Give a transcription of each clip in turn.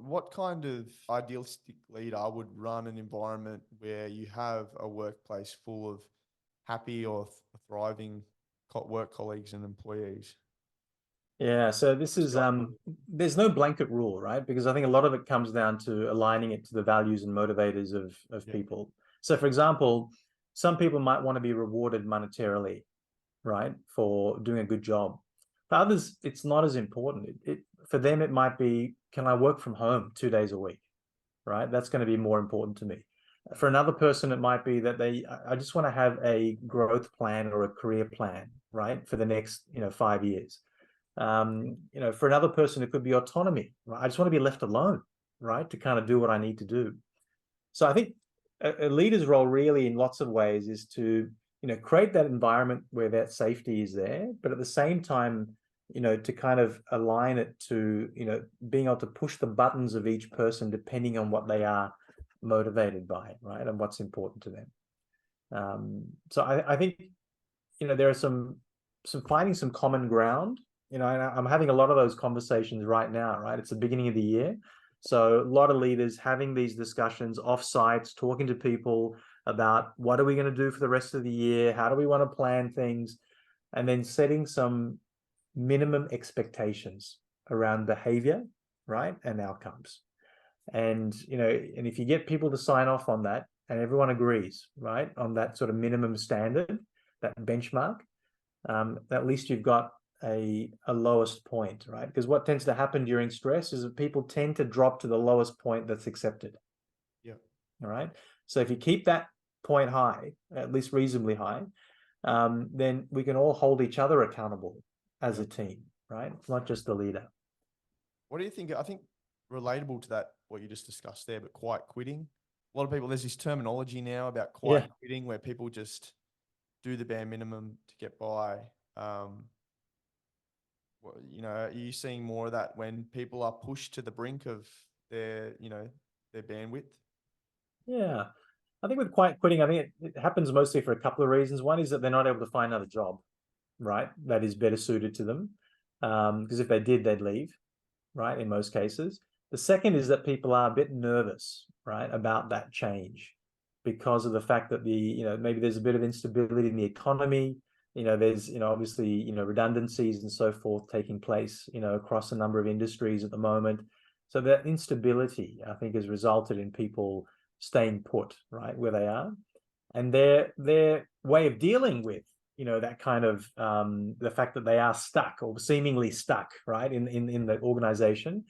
what kind of idealistic leader would run an environment where you have a workplace full of happy or thriving work colleagues and employees? Yeah, so this is there's no blanket rule, right? Because I think a lot of it comes down to aligning it to the values and motivators of people. So for example, some people might want to be rewarded monetarily, right, for doing a good job. For others, it's not as important. For them, it might be, can I work from home 2 days a week, right? That's going to be more important to me. For another person, it might be that I just want to have a growth plan or a career plan, right, for the next 5 years. For another person, it could be autonomy, right? I just want to be left alone, right, to kind of do what I need to do. So I think a leader's role really in lots of ways is to, create that environment where that safety is there, but at the same time, to kind of align it to, being able to push the buttons of each person depending on what they are motivated by, right, and what's important to them. So I think, there are some finding some common ground. And I'm having a lot of those conversations right now, right? It's the beginning of the year. So a lot of leaders having these discussions off sites, talking to people about what are we going to do for the rest of the year? How do we want to plan things? And then setting some minimum expectations around behavior, right? And outcomes. And, and if you get people to sign off on that and everyone agrees, right, on that sort of minimum standard, that benchmark, at least you've got a lowest point, right? Because what tends to happen during stress is that people tend to drop to the lowest point that's accepted. Yeah. All right. So if you keep that point high, at least reasonably high, then we can all hold each other accountable as a team, right? Not just the leader. What do you think? I think relatable to that, what you just discussed there, but quiet quitting. A lot of people, there's this terminology now about quiet quitting where people just do the bare minimum to get by. Are you seeing more of that when people are pushed to the brink of their bandwidth? Yeah. I think with quiet quitting, I think it happens mostly for a couple of reasons. One is that they're not able to find another job, right, that is better suited to them. Because if they did, they'd leave, right, in most cases. The second is that people are a bit nervous, right, about that change because of the fact that maybe there's a bit of instability in the economy. There's, obviously, redundancies and so forth taking place, across a number of industries at the moment. So that instability, I think, has resulted in people staying put, right, where they are. And their way of dealing with, that kind of the fact that they are stuck or seemingly stuck, right, in the organization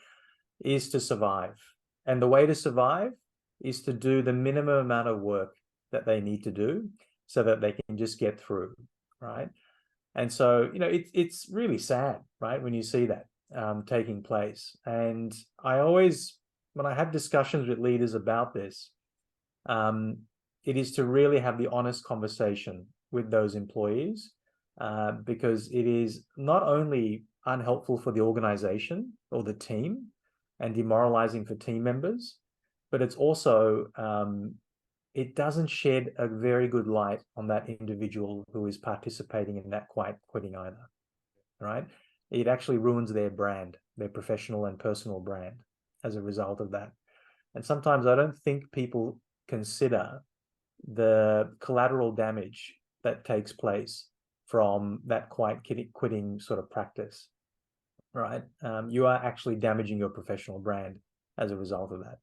is to survive. And the way to survive is to do the minimum amount of work that they need to do so that they can just get through. Right. And so, it's really sad, right, when you see that taking place. And I always, when I have discussions with leaders about this, it is to really have the honest conversation with those employees, because it is not only unhelpful for the organization or the team and demoralizing for team members, but it's also it doesn't shed a very good light on that individual who is participating in that quiet quitting either, right? It actually ruins their brand, their professional and personal brand as a result of that. And sometimes I don't think people consider the collateral damage that takes place from that quiet quitting sort of practice, right? You are actually damaging your professional brand as a result of that.